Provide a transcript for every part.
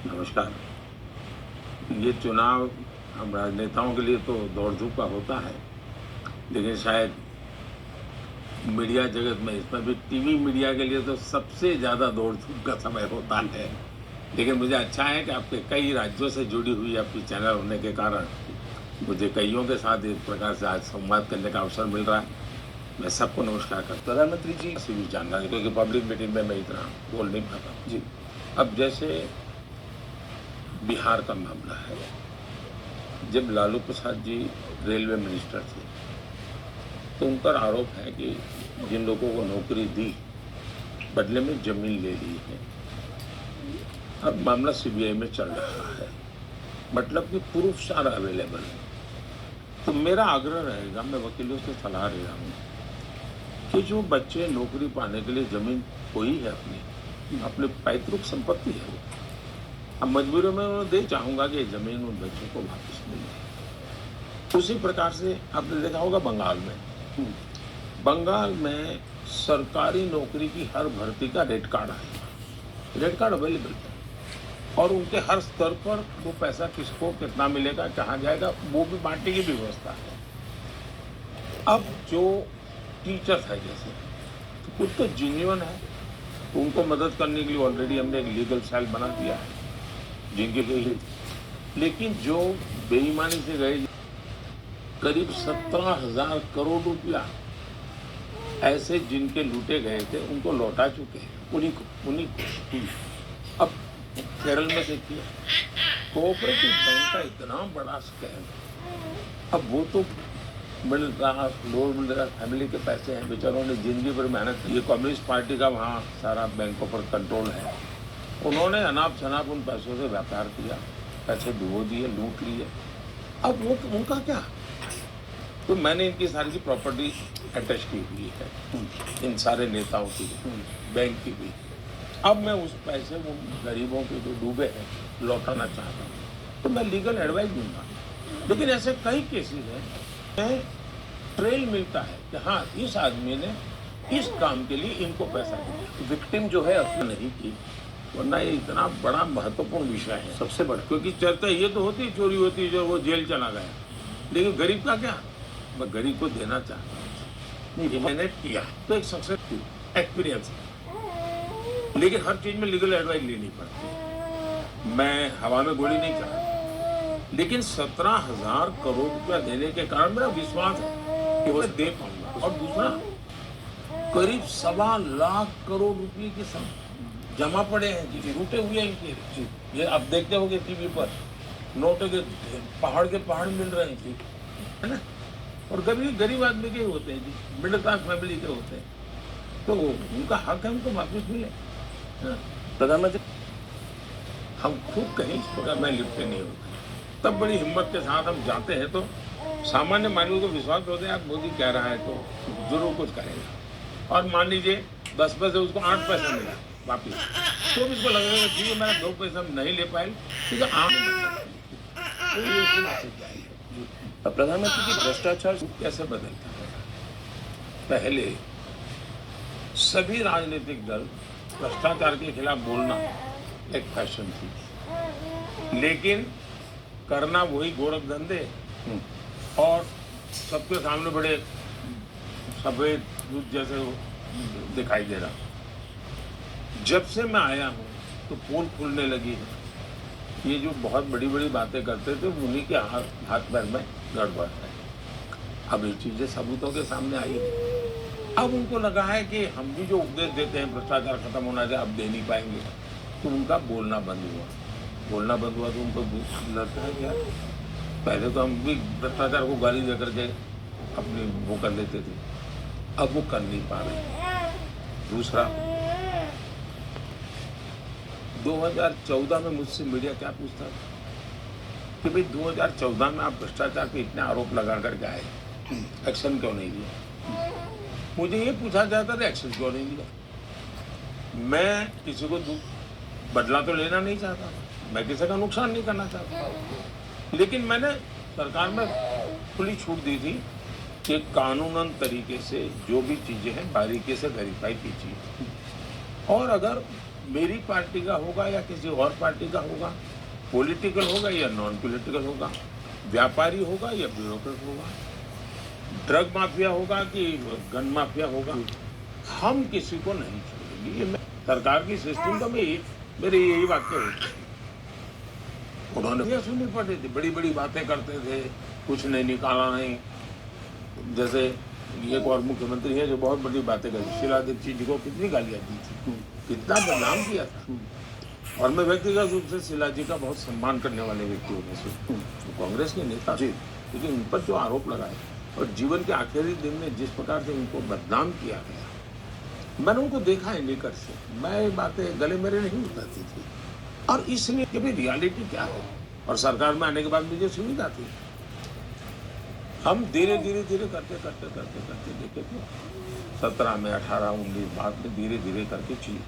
नमस्कार। ये चुनाव हम राजनेताओं के लिए तो दौड़ धूप का होता है, लेकिन शायद मीडिया जगत में, इसमें भी टीवी मीडिया के लिए तो सबसे ज़्यादा दौड़ धूप का समय होता है। लेकिन मुझे अच्छा है कि आपके कई राज्यों से जुड़ी हुई आपकी चैनल होने के कारण मुझे कईयों के साथ एक प्रकार से आज संवाद करने का अवसर मिल रहा है। मैं सबको नमस्कार करता हूँ। प्रधानमंत्री जी भी जानना है क्योंकि पब्लिक मीटिंग में मैं इतना बोल नहीं पाता हूँ। जी अब जैसे बिहार का मामला है, जब लालू प्रसाद जी रेलवे मिनिस्टर थे तो उन पर आरोप है कि जिन लोगों को नौकरी दी बदले में जमीन ले ली है। अब मामला सीबीआई में चल रहा है, मतलब कि प्रूफ सारा अवेलेबल है। तो मेरा आग्रह रहेगा, मैं वकीलों से सलाह ले रहा हूँ कि जो बच्चे नौकरी पाने के लिए जमीन कोई है अपनी पैतृक संपत्ति है वो, अब मजबूरी में उन्हें दे चाहूँगा कि जमीन उन बच्चों को वापस मिले। उसी प्रकार से आपने देखा होगा बंगाल में सरकारी नौकरी की हर भर्ती का रेट कार्ड आएगा, रेट कार्ड अवेलेबल है और उनके हर स्तर पर वो पैसा किसको कितना मिलेगा, कहाँ जाएगा, वो भी बांटने की व्यवस्था है। अब जो टीचर्स है जैसे तो कुछ तो जेन्युइन है, तो उनको मदद करने के लिए ऑलरेडी हमने एक लीगल सेल बना दिया है जिनके लिए, लेकिन जो बेईमानी से गए करीब 17,000 करोड़ रुपया ऐसे जिनके लूटे गए थे उनको लौटा चुके हैं उन्हीं को। अब केरल में देखिए कोऑपरेटिव बैंक का इतना बड़ा स्कैम, अब वो तो middle class lower middle class family के पैसे हैं, बेचारों ने जिंदगी भर मेहनत की। ये कम्युनिस्ट पार्टी का वहाँ सारा बैंकों पर कंट्रोल है, उन्होंने अनाप शनाप उन पैसों से व्यापार किया, पैसे डुबो दिए, लूट लिए। अब वो उनका क्या, तो मैंने इनकी सारी की प्रॉपर्टी अटैच की हुई है इन सारे नेताओं की, बैंक की भी। अब मैं उस पैसे उन गरीबों के जो डूबे हैं लौटाना चाहता हूँ, तो मैं लीगल एडवाइस दूंगा। लेकिन ऐसे कई केसेस हैं, ट्रेल मिलता है कि हाँ इस आदमी ने इस काम के लिए इनको पैसा दिया, विक्टिम जो है अपने नहीं की, वरना ये इतना बड़ा महत्वपूर्ण विषय है सबसे बड़ा। क्योंकि चर्चा ये तो होती चोरी होती जो वो जेल चला गया, लेकिन गरीब का क्या, मैं गरीब को देना चाहता हूँ। नहीं मैंने किया तो एक सक्सेसफुल एक्सपीरियंस है, लेकिन हर चीज में लीगल एडवाइस लेनी पड़ती है। मैं हवा में गोली नहीं चला, लेकिन 17,000 करोड़ रुपया देने के कारण मेरा विश्वास है कि वो दे पाऊंगा। और दूसरा करीब 1.25 लाख करोड़ रुपये के जमा पड़े हैं जी, टूटे हुए हैं इनके। ये अब देखते होंगे टीवी पर नोटों के पहाड़ मिल रहे हैं जी, है ना, और गरीब आदमी के होते हैं जी, मिडिल क्लास फैमिली के होते हैं, तो उनका हक है उनको वापस मिले। प्रधानमंत्री हम खुद कहीं इस प्रकार में लिपटे नहीं होते, तब बड़ी हिम्मत के साथ हम जाते हैं तो सामान्य मानवीय को विश्वास होते हैं आप मोदी कह रहा है तो जरूर कुछ करेगा। और मान लीजिए 10 पैसे उसको 8 पैसा मिला वापिस, तो भी इसको लगेगा ठीक है मेरा 2 पैसा नहीं ले पाए, ठीक है प्रधानमंत्री जी भ्रष्टाचार कैसे बदलता है। पहले सभी राजनीतिक दल भ्रष्टाचार के खिलाफ बोलना एक फैशन थी, लेकिन करना वही गोरख धंधे और सबके सामने बड़े सफेद दूध जैसे दिखाई दे रहा। जब से मैं आया हूँ तो पोल खुलने लगी है, ये जो बहुत बड़ी बड़ी बातें करते थे उन्हीं के हाथ पैर में गड़बड़ है। अब ये चीजें सबूतों के सामने आई है। अब उनको लगा है कि हम भी जो उपदेश देते हैं भ्रष्टाचार खत्म होना चाहिए, अब दे नहीं पाएंगे, तो उनका बोलना बंद हुआ तो उनको लगता है यार पहले तो हम भी भ्रष्टाचार को गाली दे करके अपनी वो कर लेते थे, अब वो कर नहीं पा रहे। दूसरा 2014 में मुझसे मीडिया क्या पूछता था कि भाई 2014 में आप भ्रष्टाचार के इतने आरोप लगा कर के आए, एक्शन क्यों नहीं लिया। मुझे ये पूछा जाता था एक्शन क्यों नहीं लिया। मैं किसी को बदला तो लेना नहीं चाहता, मैं किसी का नुकसान नहीं करना चाहता, लेकिन मैंने सरकार में खुली छूट दी थी कि कानूनन तरीके से जो भी चीज़ें हैं बारीकी से वेरीफाई कीजिए, और अगर मेरी पार्टी का होगा या किसी और पार्टी का होगा, पॉलिटिकल होगा या नॉन पॉलिटिकल होगा, व्यापारी होगा या ब्यूरोक्रेट होगा, ड्रग माफिया होगा कि गन माफिया होगा, हम किसी को नहीं छोड़ेंगे। ये सरकार की सिस्टम तो मेरे यही वाक्य होते हैं। उन्होंने ये सुननी पड़ी थी, बड़ी बड़ी बातें करते थे, कुछ नहीं निकाला नहीं। जैसे एक और मुख्यमंत्री है जो बहुत बड़ी बातें करती, शीला दीक्षित जी को कितनी गालियां दी थी, कितना बदनाम किया था। और मैं व्यक्तिगत रूप से शीला जी का बहुत सम्मान करने वाले व्यक्तियों में से, तो कांग्रेस के नेता जी, लेकिन उन पर जो आरोप लगाए और जीवन के आखिरी दिन में जिस प्रकार से उनको बदनाम किया गया, मैंने उनको देखा है निकट से, मैं बातें गले मेरे नहीं उठाती थी। और इसलिए कि भाई रियलिटी क्या है, और सरकार में आने के बाद मुझे सुविधा थी। हम धीरे धीरे धीरे करते देखे थे 17 में 18 19 बाद में धीरे धीरे करके चीज।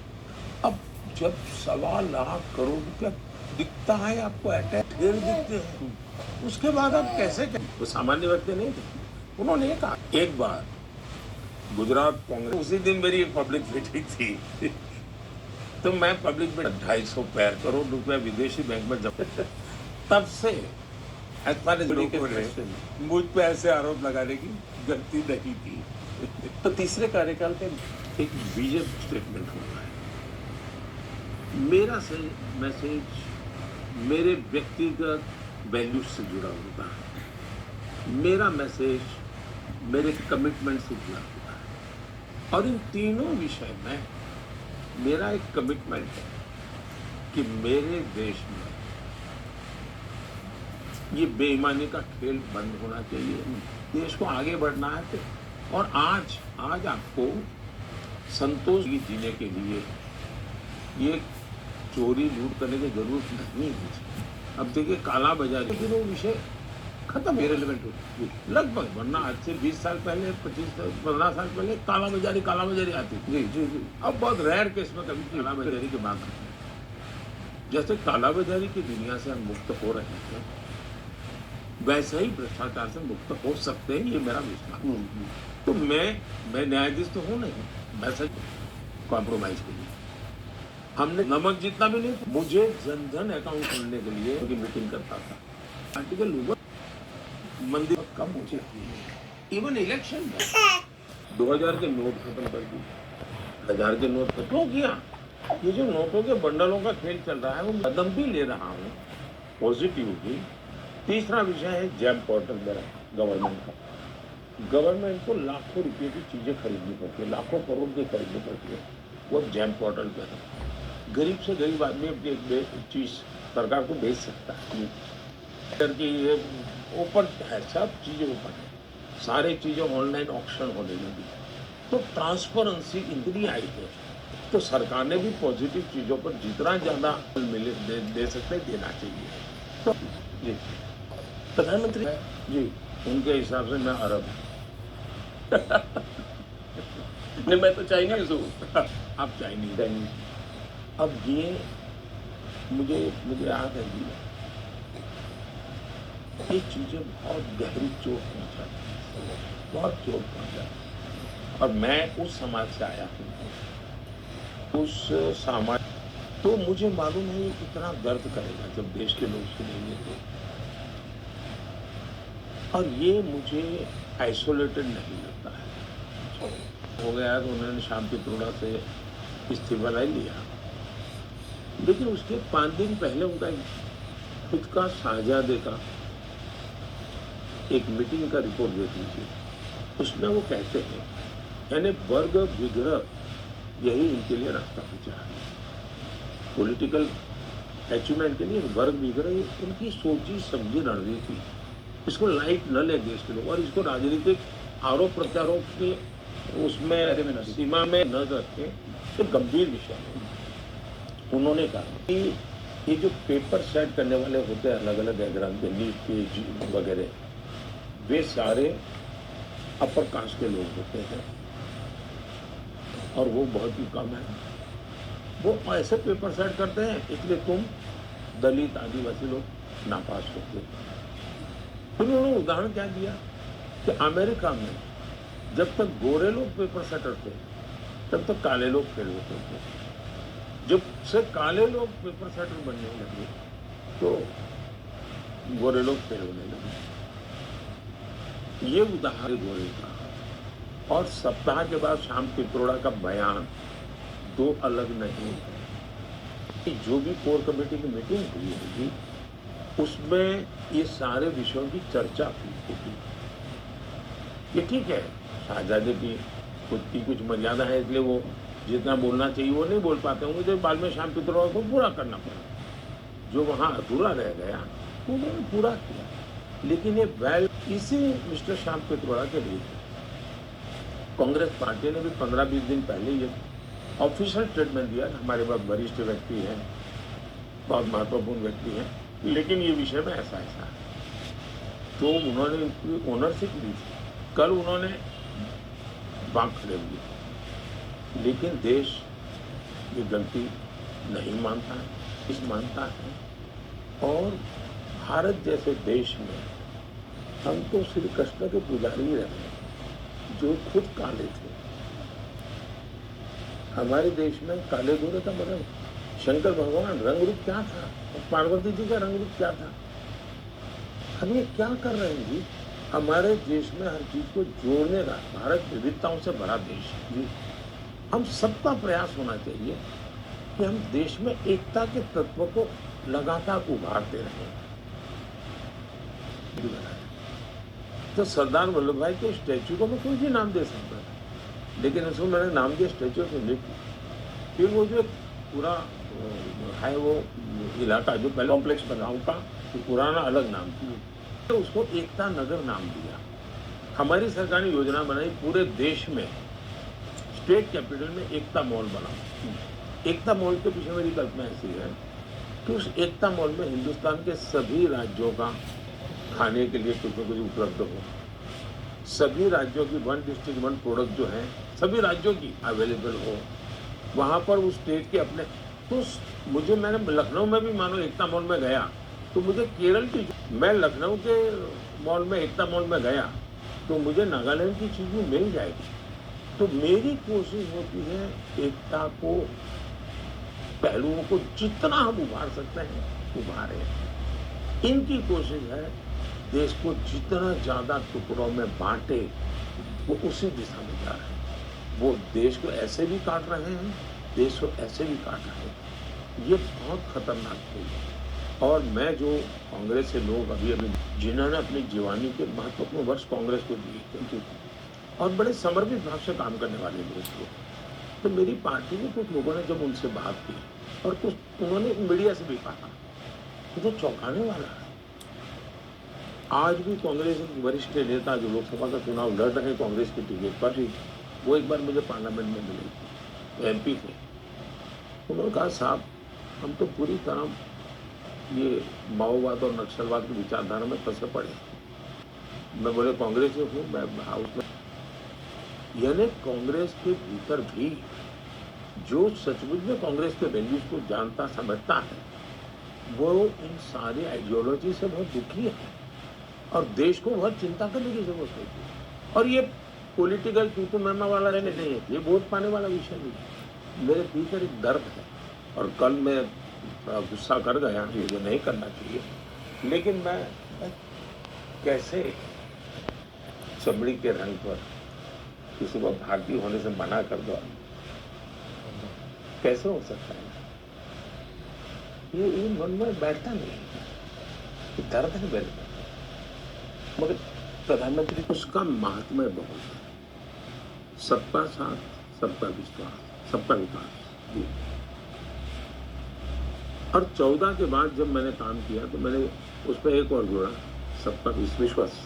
अब जब 1.25 लाख करोड़ रुपया दिखता है आपको, अटैक ढेर दिखते हैं, उसके बाद आप कैसे वो सामान्य व्यक्ति नहीं थे। उन्होंने कहा एक बार गुजरात कांग्रेस, उसी दिन मेरी एक पब्लिक मीटिंग थी तो मैं पब्लिक में 250 करोड़ रुपया विदेशी बैंक में जब तब से मुझ पे ऐसे आरोप लगाने की गलती नहीं की। तो तीसरे कार्यकाल में एक विजन स्टेटमेंट होता है। मेरा मैसेज मेरे व्यक्तिगत वैल्यूज से जुड़ा होता है, मेरा मैसेज मेरे कमिटमेंट से जुड़ा होता है। और इन तीनों विषय में मेरा एक कमिटमेंट है कि मेरे देश में ये बेईमानी का खेल बंद होना चाहिए, देश को आगे बढ़ना है। तो और आज आपको संतोष की जीने के लिए ये चोरी लूट करने की जरूरत नहीं है। अब देखिए काला बाजारी के वो विषय खत्म, इरेलेवेंट हो लगभग, वरना आज से 20 साल पहले 15 साल पहले काला बाजारी आती थी। जी। अब बहुत रेयर केस में कभी काला बाजारी की बात आती है। जैसे काला बाजारी की दुनिया से हम मुक्त हो रहे हैं, वैसे ही भ्रष्टाचार से मुक्त हो सकते हैं, ये मेरा विश्वास। तो मैं न्यायाधीश तो हूँ नहीं, मैं सच कॉम्प्रोमाइज के लिए हमने नमक जितना भी नहीं, मुझे जनधन अकाउंट खोलने के लिए मीटिंग करता था, आर्टिकल मंदिर कम हो जाती है। इवन इलेक्शन में 2000 के नोट खत्म कर दिए, 1000 के नोट खत्म किया। ये जो नोटों के बंडलों का खेल चल रहा है, वो कदम भी ले रहा हूँ पॉजिटिव भी। तीसरा विषय है जैम पोर्टल मेरा गवर्नमेंट का। गवर्नमेंट को लाखों रुपए की चीजें खरीदनी पड़ती है, लाखों करोड़ की खरीदनी पड़ती है, वो जैम पोर्टल पे है। गरीब से गरीब आदमी अपनी एक चीज सरकार को बेच सकता है कि ये ओपन है, सब चीजें ओपन है, सारी चीजें ऑनलाइन ऑक्शन होने लगी, तो ट्रांसपेरेंसी इतनी आई है। तो सरकार ने भी पॉजिटिव चीजों पर जितना ज्यादा मिले दे सकते देना चाहिए। तो जी प्रधानमंत्री जी उनके हिसाब से मैं अरब नहीं, मैं तो चाइनीज हूँ। आप चाइनीज। अब ये मुझे याद है जी, ये चीजें बहुत गहरी चोट पहुंचाती है, बहुत चोट पहुंचाती। और मैं उस समाज से आया हूँ, उस समाज, तो मुझे मालूम है कितना दर्द करेगा जब देश के लोग सुनेंगे तो। और ये मुझे आइसोलेटेड नहीं लगता है। हो गया तो उन्होंने शांति पित्रोड़ा से इस्तीफा ले लिया, लेकिन उसके 5 दिन पहले उनका खुद का साझादे का एक मीटिंग का रिपोर्ट दे दीजिए। उसमें वो कहते हैं यानी वर्ग विग्रह यही इनके लिए रास्ता पूछा है, पॉलिटिकल अचीवमेंट के लिए वर्ग विग्रह उनकी सोची समझी रणनीति। इसको लाइट न ले देश के लोग, और इसको राजनीतिक आरोप प्रत्यारोप के उसमें सीमा में न रखें, तो गंभीर विषय है। उन्होंने कहा कि ये जो पेपर सेट करने वाले होते हैं अलग अलग एग्जाम के, नीट के वगैरह, वे सारे अपर कास्ट के लोग होते हैं और वो बहुत ही कम है। वो ऐसे पेपर सेट करते हैं, इसलिए तुम दलित आदिवासी लोग नापास होते हैं। फिर उन्होंने उदाहरण क्या दिया कि अमेरिका में जब तक गोरे लोग पेपर सेटर थे, तब तक काले लोग फेल होते थे। जब से काले लोग पेपर सेटर बनने लगे तो गोरे लोग फेल होने लगे। ये उदाहरण गोरे का। और सप्ताह के बाद श्याम पित्रोड़ा का बयान दो अलग नहीं है। जो भी कोर कमेटी की मीटिंग हुई होगी उसमें ये सारे विषयों की चर्चा हुई होगी। ये ठीक है, शाहजादे की खुद की कुछ मर्यादा है, इसलिए वो जितना बोलना चाहिए वो नहीं बोल पाते होंगे, तो बाद में श्याम पित्रोड़ा को पूरा करना पड़ा। जो वहाँ अधूरा रह गया उन्होंने पूरा किया। लेकिन ये वैल इसी मिस्टर श्याम पित्रोड़ा के लिए कांग्रेस पार्टी ने भी 15-20 दिन पहले ये ऑफिशियल स्टेटमेंट दिया। हमारे पास वरिष्ठ व्यक्ति हैं, बहुत महत्वपूर्ण व्यक्ति हैं, लेकिन ये विषय में ऐसा ऐसा है, तो उन्होंने इनकी ओनरशिप ली थी। कल उन्होंने बात खड़े हुए, लेकिन देश ये गलती नहीं मानता है, इस मानता है। और भारत जैसे देश में हम तो श्री कृष्ण के पुजारी ही रहे जो खुद काले थे। हमारे देश में काले गोरे का मतलब शंकर भगवान रंग रूप क्या था और पार्वती जी का रंग रूप क्या था। हम ये क्या कर रहे हैं जी? हमारे देश में हर चीज को जोड़ने का, भारत विविधताओं से भरा देश है जी। हम सबका प्रयास होना चाहिए कि हम देश में एकता के तत्व को लगातार उभारते रहें। तो सरदार वल्लभ भाई के स्टैचू को मैं कोई भी नाम दे सकता था, लेकिन उसको मैंने नाम दिया स्टैचू ऑफ यूनिटी। फिर वो जो पूरा है वो इलाका जो पहले कॉम्प्लेक्स बनाओ का तो पुराना अलग नाम था, तो उसको एकता नगर नाम दिया। हमारी सरकार ने योजना बनाई पूरे देश में स्टेट कैपिटल में एकता मॉल बनाओ। एकता मॉल के पीछे मेरी कल्पना ऐसी है कि उस एकता मॉल में हिंदुस्तान के सभी राज्यों का खाने के लिए कुछ न कुछ उपलब्ध हो। सभी राज्यों की वन डिस्ट्रिक्ट वन प्रोडक्ट जो है सभी राज्यों की अवेलेबल हो। वहाँ पर उस स्टेट के अपने तो मुझे मैंने लखनऊ में भी मानो एकता मॉल में गया तो मुझे केरल की, मैं लखनऊ के मॉल में एकता मॉल में गया तो मुझे नागालैंड की चीज भी मिल जाएगी। तो मेरी कोशिश होती है एकता को, पहलुओं को जितना हम उभार सकते हैं उभारें। इनकी कोशिश है देश को जितना ज्यादा टुकड़ों में बांटे, वो उसी दिशा में जा रहे हैं। वो देश को ऐसे भी काट रहे हैं, देश को ऐसे भी काट रहे हैं। ये बहुत खतरनाक है। और मैं जो कांग्रेस से लोग अभी जिन्होंने अपनी जवानी के महत्वपूर्ण वर्ष कांग्रेस को दिए और बड़े समर्पित भाव से काम करने वाले लोग थे, तो मेरी पार्टी में कुछ लोगों ने जब उनसे बात की और कुछ उन्होंने मीडिया से भी कहा तो चौंकाने वाला है। आज भी कांग्रेस के वरिष्ठ नेता जो लोकसभा का चुनाव लड़ रहे कांग्रेस की टिकट पर ही, वो एक बार मुझे पार्लियामेंट में मिले, MP थे। उन्होंने कहा साहब हम तो पूरी तरह ये माओवाद और नक्सलवाद की विचारधारा में फंसे पड़े। मैं बोले कांग्रेस से हूँ, मैं हाउस में, यानी कांग्रेस के भीतर भी जो सचमुच में कांग्रेस के वैल्यूज को जानता समझता है वो इन सारी आइडियोलॉजी से बहुत दुखी है और देश को बहुत चिंता करने की जरूरत है। और ये पॉलिटिकल तू मैमा वाला नहीं है, ये वोट पाने वाला विषय नहीं है। मेरे भीतर एक दर्द है और कल मैं गुस्सा कर गया, मुझे नहीं करना चाहिए, लेकिन मैं कैसे चमड़ी के रंग पर किसी को भारतीय होने से मना कर दो, कैसे हो सकता है? ये मन में बैठता नहीं, ये दर्द है मेरे में। मगर प्रधानमंत्री उसका महात्म्य बहुत है, सबका साथ, सबका विश्वास, सबका विकास। और 14 के बाद जब मैंने काम किया तो मैंने उस पर एक और जोड़ा, सबका विश्वास।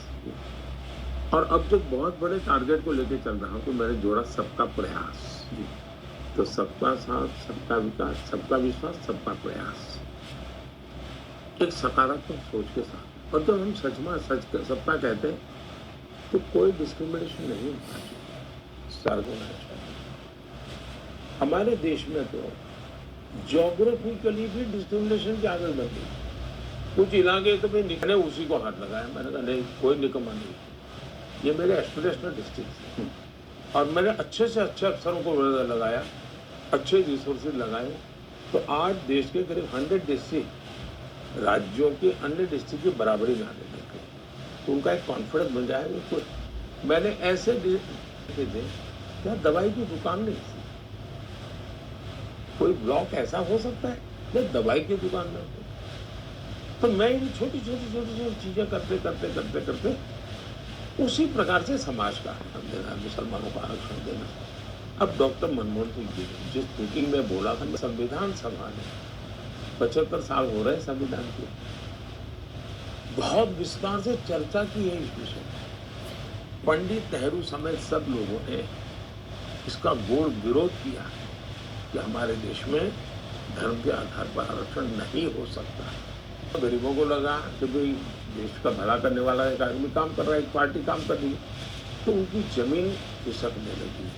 और अब जब बहुत बड़े टारगेट को लेकर चल रहा हूं तो मैंने जोड़ा सबका प्रयास। तो सबका साथ, सबका विकास, सबका विश्वास, सबका प्रयास, एक सकारात्मक सोच के साथ। और जब हम सबका कहते हैं तो कोई डिस्क्रिमिनेशन नहीं होना चाहिए, सर्व होना चाहिए। हमारे देश में तो ज्योग्राफिकली भी डिस्क्रिमिनेशन की आदत बन गई। कुछ इलाके तो भाई निकले उसी को हाथ लगाया, मैंने कहा नहीं कोई निकम्मा नहीं, ये मेरे एस्पिरेशनल डिस्ट्रिक्ट है। और मैंने अच्छे से अच्छे अफसरों को लगाया, अच्छे रिसोर्सेज लगाए तो आज देश के करीब 100 डिस्ट्रिक्ट राज्यों के 100 डिस्ट्रिक्ट की बराबरी में आने लग गए, तो उनका एक कॉन्फिडेंस बन जाएगा। कोई मैंने ऐसे देखे थे क्या दवाई की दुकान नहीं थी, कोई ब्लॉक ऐसा हो सकता है जब दवाई की दुकान में हो। तो मैं इन छोटी छोटी चीजें करते करते करते करते उसी प्रकार से समाज का आरक्षण देना, मुसलमानों का आरक्षण देना। अब डॉक्टर मनमोहन सिंह जी ने जिस मीटिंग में बोला था, संविधान सभा ने 75 साल हो रहे संविधान के, बहुत विस्तार से चर्चा की है इस विषय में। पंडित नेहरू समेत सब लोगों ने इसका घोर विरोध किया कि हमारे देश में धर्म के आधार पर आरक्षण नहीं हो सकता। गरीबों को लगा कि भाई देश का भला करने वाला एक आदमी काम कर रहा है, एक पार्टी काम कर रही है, तो उनकी जमीन खिसकने लगी।